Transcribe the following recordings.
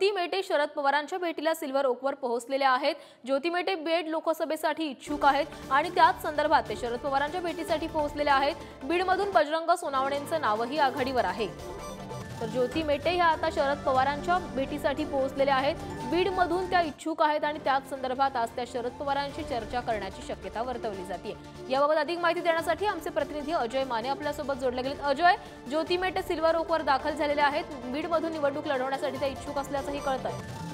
ज्योती मेटे शरद पवारांच्या भेटीला सिल्वर ओकवर पोहोचलेले आहेत। ज्योती मेटे बीड लोकसभेसाठी इच्छुक आहेत आणि त्याच संदर्भात ते शरद पवारांच्या भेटीसाठी पोहोचलेले आहेत। बीडमधून बजरंग सोनवणेंचं नावही आघाडीवर आहे। तर ज्योती मेटे ह्या आता शरद पवारांच्या भेटीसाठी पोहोचलेले आहेत। बीडमधून त्या इच्छुक आहेत आणि त्याच संदर्भात आज त्या शरद पवारांशी चर्चा करण्याची शक्यता वर्तवली जाते। याबाबत अधिक माहिती देण्यासाठी आमचे प्रतिनिधी अजय माने आपल्यासोबत जोडले गेलेत। अजय, ज्योती मेटे सिल्वर ओकवर दाखल झालेले आहेत। बीडमधून निवडणूक लढवण्यासाठी त्या इच्छुक असल्याचंही कळतंय।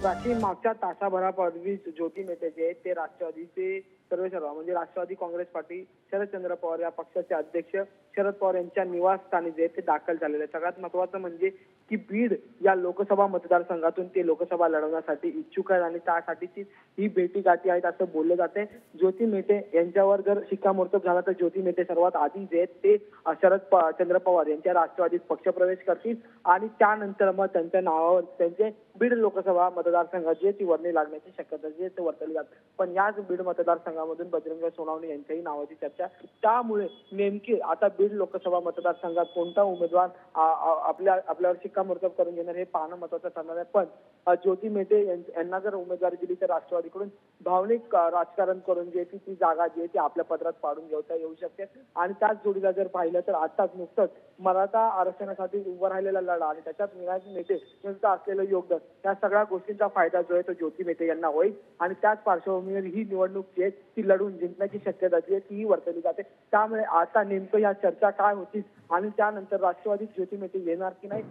प्राचीन मागच्या तासाभरापूर्वी ज्योती मेटे जे आहेत ते राष्ट्रवादीचे सर्वेसर्वा म्हणजे राष्ट्रवादी काँग्रेस पार्टी शरदचंद्र पवार या पक्षाचे अध्यक्ष शरद पवार यांच्या निवासस्थानी जे ते दाखल झालेले। सगळ्यात महत्त्वाचं म्हणजे की बीड या लोकसभा मतदारसंघातून ते लोकसभा लढवण्यासाठी इच्छुक आहेत आणि त्यासाठीची ही भेटीगाठी आहेत असं बोललं जाते। ज्योती मेटे यांच्यावर जर शिक्कामोर्तब झाला तर ज्योती मेटे सर्वात आधी जे ते चंद्र पवार यांच्या राष्ट्रवादीत पक्षप्रवेश करतील आणि त्यानंतर मग त्यांच्या नावावर त्यांचे बीड लोकसभा मतदारसंघात जे ती वर्णी लागण्याची शक्यता जे ते वर्तवली जाते। पण याच बीड मतदारसंघामधून बजरंग सोनवणे यांच्याही नावाची चर्चा, त्यामुळे नेमकी आता बीड लोकसभा मतदारसंघात कोणता उमेदवार आपल्यावर शिक्कामोर्तब करून घेणार हे पाहणं महत्त्वाचं ठरणार आहे। पण ज्योती मेटे यांना जर उमेदवारी दिली तर राष्ट्रवादीकडून भावनिक राजकारण करून जे ती जागा जी आहे ती आपल्या पदरात पाडून घेता येऊ शकते। आणि त्याच जोडीला जर पाहिलं तर आताच नुकतंच मराठा आरक्षणासाठी उभं राहिलेला लढा आणि त्याच्यात विनायक मेटे यांचं असलेलं योगदान, या सगळ्या गोष्टींचा फायदा जो आहे तो ज्योती मेटे यांना होईल आणि त्याच पार्श्वभूमीवर ही निवडणूक जी आहे ती लढून जिंकण्याची शक्यता जी आहे ती वर्तवली जाते। त्यामुळे आता नेमकं या चर्चा काय होतील आणि त्यानंतर राष्ट्रवादी ज्योती मेटे येणार की नाही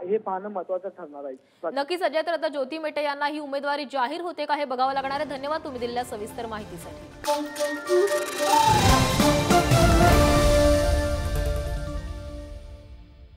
हे पाहणं महत्त्वाचं ठरणार आहे। नक्कीच अजय, तर आता ज्योती मेटे यांना ही उमेदवारी जाहीर होते का हे बघावं लागणार आहे। धन्यवाद तुम्ही दिलेल्या सविस्तर माहितीसाठी।